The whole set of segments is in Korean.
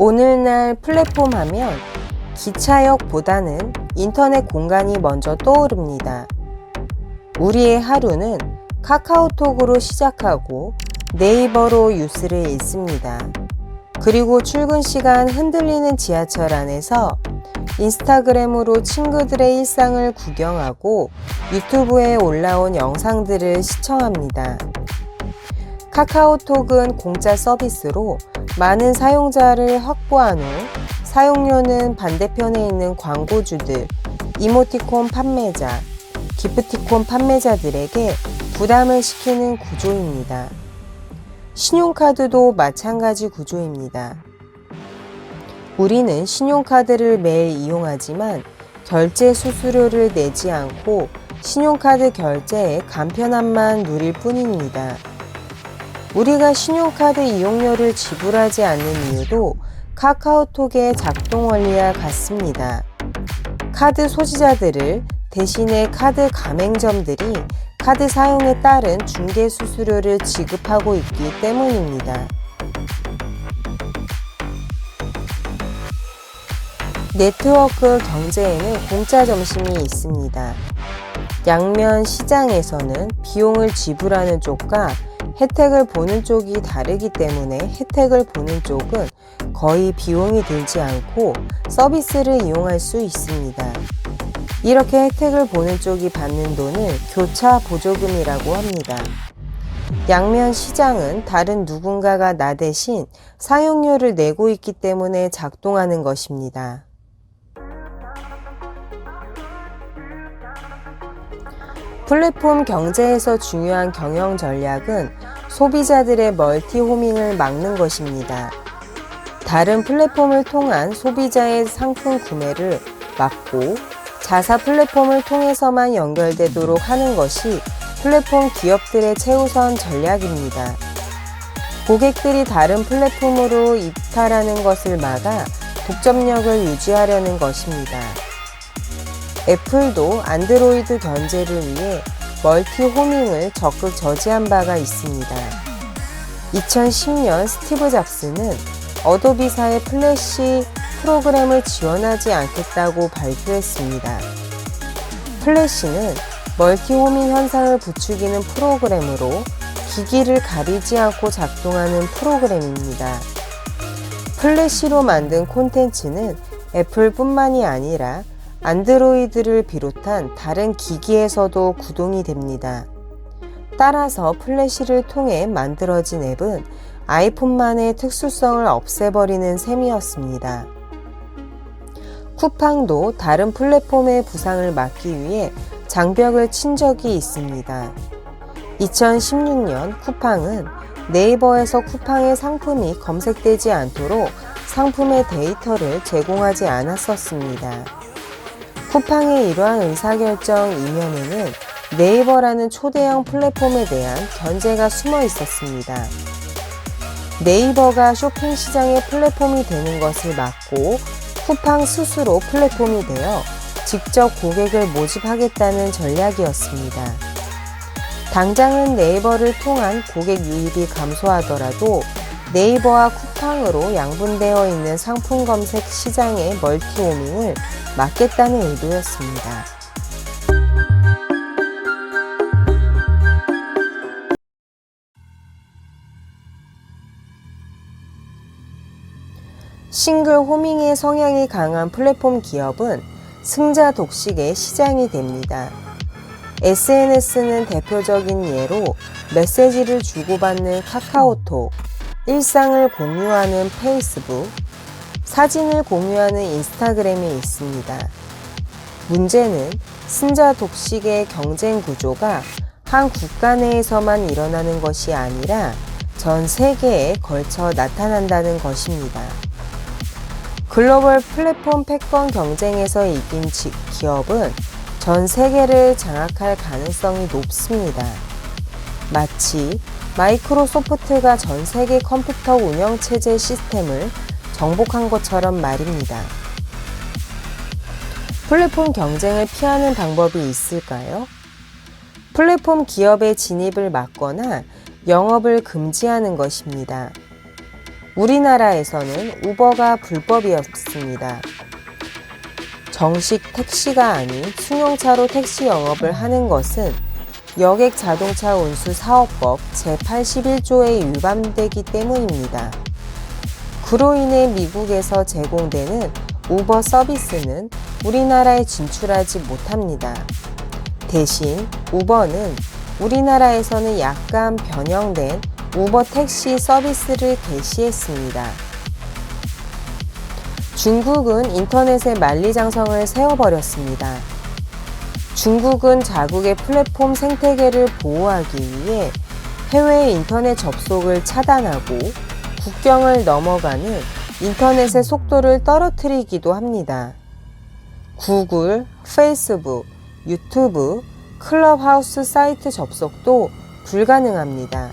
오늘날 플랫폼 하면 기차역보다는 인터넷 공간이 먼저 떠오릅니다. 우리의 하루는 카카오톡으로 시작하고 네이버로 뉴스를 읽습니다. 그리고 출근 시간 흔들리는 지하철 안에서 인스타그램으로 친구들의 일상을 구경하고 유튜브에 올라온 영상들을 시청합니다. 카카오톡은 공짜 서비스로 많은 사용자를 확보한 후 사용료는 반대편에 있는 광고주들, 이모티콘 판매자, 기프티콘 판매자들에게 부담을 시키는 구조입니다. 신용카드도 마찬가지 구조입니다. 우리는 신용카드를 매일 이용하지만 결제 수수료를 내지 않고 신용카드 결제의 간편함만 누릴 뿐입니다. 우리가 신용카드 이용료를 지불하지 않는 이유도 카카오톡의 작동 원리와 같습니다. 카드 소지자들을 대신에 카드 가맹점들이 카드 사용에 따른 중개 수수료를 지급하고 있기 때문입니다. 네트워크 경제에는 공짜 점심이 있습니다. 양면 시장에서는 비용을 지불하는 쪽과 혜택을 보는 쪽이 다르기 때문에 혜택을 보는 쪽은 거의 비용이 들지 않고 서비스를 이용할 수 있습니다. 이렇게 혜택을 보는 쪽이 받는 돈을 교차 보조금이라고 합니다. 양면 시장은 다른 누군가가 나 대신 사용료를 내고 있기 때문에 작동하는 것입니다. 플랫폼 경제에서 중요한 경영 전략은 소비자들의 멀티 호밍을 막는 것입니다. 다른 플랫폼을 통한 소비자의 상품 구매를 막고 자사 플랫폼을 통해서만 연결되도록 하는 것이 플랫폼 기업들의 최우선 전략입니다. 고객들이 다른 플랫폼으로 이탈하는 것을 막아 독점력을 유지하려는 것입니다. 애플도 안드로이드 견제를 위해 멀티 호밍을 적극 저지한 바가 있습니다. 2010년 스티브 잡스는 어도비사의 플래시 프로그램을 지원하지 않겠다고 발표했습니다. 플래시는 멀티 호밍 현상을 부추기는 프로그램으로 기기를 가리지 않고 작동하는 프로그램입니다. 플래시로 만든 콘텐츠는 애플뿐만이 아니라 안드로이드를 비롯한 다른 기기에서도 구동이 됩니다. 따라서 플래시를 통해 만들어진 앱은 아이폰만의 특수성을 없애버리는 셈이었습니다. 쿠팡도 다른 플랫폼의 부상을 막기 위해 장벽을 친 적이 있습니다. 2016년 쿠팡은 네이버에서 쿠팡의 상품이 검색되지 않도록 상품의 데이터를 제공하지 않았었습니다. 쿠팡의 이러한 의사결정 이면에는 네이버라는 초대형 플랫폼에 대한 견제가 숨어 있었습니다. 네이버가 쇼핑 시장의 플랫폼이 되는 것을 막고 쿠팡 스스로 플랫폼이 되어 직접 고객을 모집하겠다는 전략이었습니다. 당장은 네이버를 통한 고객 유입이 감소하더라도 네이버와 쿠팡으로 양분되어 있는 상품 검색 시장의 멀티 호밍을 막겠다는 의도였습니다. 싱글 호밍의 성향이 강한 플랫폼 기업은 승자 독식의 시장이 됩니다. SNS는 대표적인 예로 메시지를 주고받는 카카오톡, 일상을 공유하는 페이스북, 사진을 공유하는 인스타그램이 있습니다. 문제는 승자 독식의 경쟁 구조가 한 국가 내에서만 일어나는 것이 아니라 전 세계에 걸쳐 나타난다는 것입니다. 글로벌 플랫폼 패권 경쟁에서 이긴 기업은 전 세계를 장악할 가능성이 높습니다. 마치 마이크로소프트가 전 세계 컴퓨터 운영체제 시스템을 정복한 것처럼 말입니다. 플랫폼 경쟁을 피하는 방법이 있을까요? 플랫폼 기업의 진입을 막거나 영업을 금지하는 것입니다. 우리나라에서는 우버가 불법이었습니다. 정식 택시가 아닌 승용차로 택시 영업을 하는 것은 여객 자동차 운수 사업법 제81조에 위반되기 때문입니다. 그로 인해 미국에서 제공되는 우버 서비스는 우리나라에 진출하지 못합니다. 대신 우버는 우리나라에서는 약간 변형된 우버 택시 서비스를 개시했습니다. 중국은 인터넷에 만리장성을 세워버렸습니다. 중국은 자국의 플랫폼 생태계를 보호하기 위해 해외 인터넷 접속을 차단하고 국경을 넘어가는 인터넷의 속도를 떨어뜨리기도 합니다. 구글, 페이스북, 유튜브, 클럽하우스 사이트 접속도 불가능합니다.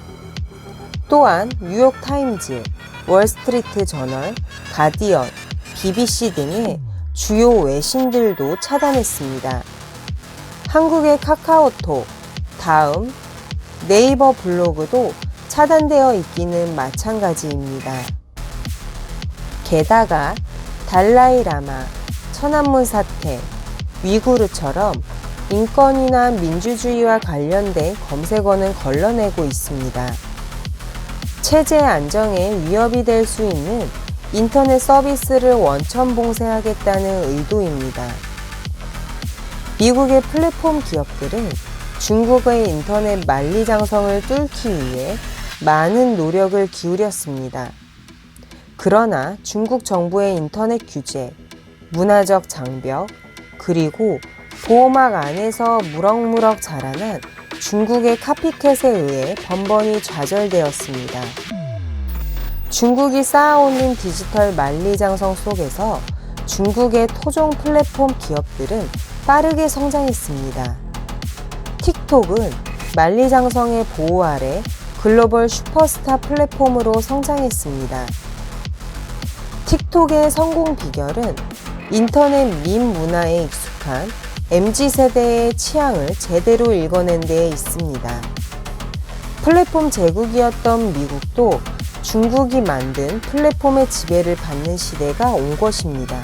또한 뉴욕타임즈, 월스트리트 저널, 가디언, BBC 등의 주요 외신들도 차단했습니다. 한국의 카카오톡, 다음, 네이버 블로그도 차단되어 있기는 마찬가지입니다. 게다가 달라이라마, 천안문 사태, 위구르처럼 인권이나 민주주의와 관련된 검색어는 걸러내고 있습니다. 체제 안정에 위협이 될 수 있는 인터넷 서비스를 원천 봉쇄하겠다는 의도입니다. 미국의 플랫폼 기업들은 중국의 인터넷 만리장성을 뚫기 위해 많은 노력을 기울였습니다. 그러나 중국 정부의 인터넷 규제, 문화적 장벽, 그리고 보호막 안에서 무럭무럭 자라난 중국의 카피캣에 의해 번번이 좌절되었습니다. 중국이 쌓아올린 디지털 만리장성 속에서 중국의 토종 플랫폼 기업들은 빠르게 성장했습니다. 틱톡은 만리장성의 보호 아래 글로벌 슈퍼스타 플랫폼으로 성장했습니다. 틱톡의 성공 비결은 인터넷 밈 문화에 익숙한 MZ세대의 취향을 제대로 읽어낸 데에 있습니다. 플랫폼 제국이었던 미국도 중국이 만든 플랫폼의 지배를 받는 시대가 온 것입니다.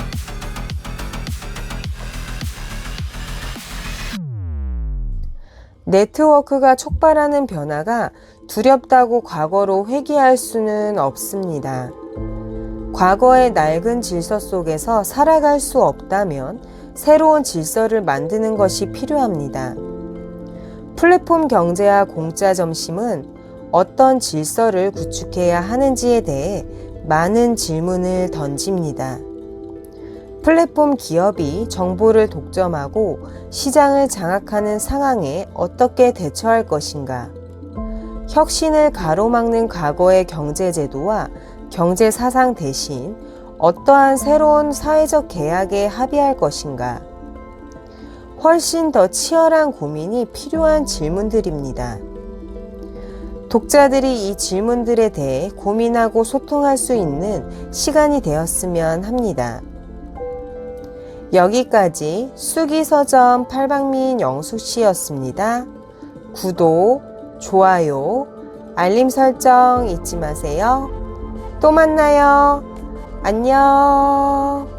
네트워크가 촉발하는 변화가 두렵다고 과거로 회귀할 수는 없습니다. 과거의 낡은 질서 속에서 살아갈 수 없다면 새로운 질서를 만드는 것이 필요합니다. 플랫폼 경제와 공짜 점심은 어떤 질서를 구축해야 하는지에 대해 많은 질문을 던집니다. 플랫폼 기업이 정보를 독점하고 시장을 장악하는 상황에 어떻게 대처할 것인가? 혁신을 가로막는 과거의 경제제도와 경제사상 대신 어떠한 새로운 사회적 계약에 합의할 것인가? 훨씬 더 치열한 고민이 필요한 질문들입니다. 독자들이 이 질문들에 대해 고민하고 소통할 수 있는 시간이 되었으면 합니다. 여기까지 수기서점 팔방미인 영숙씨였습니다. 구독, 좋아요, 알림 설정 잊지 마세요. 또 만나요. 안녕.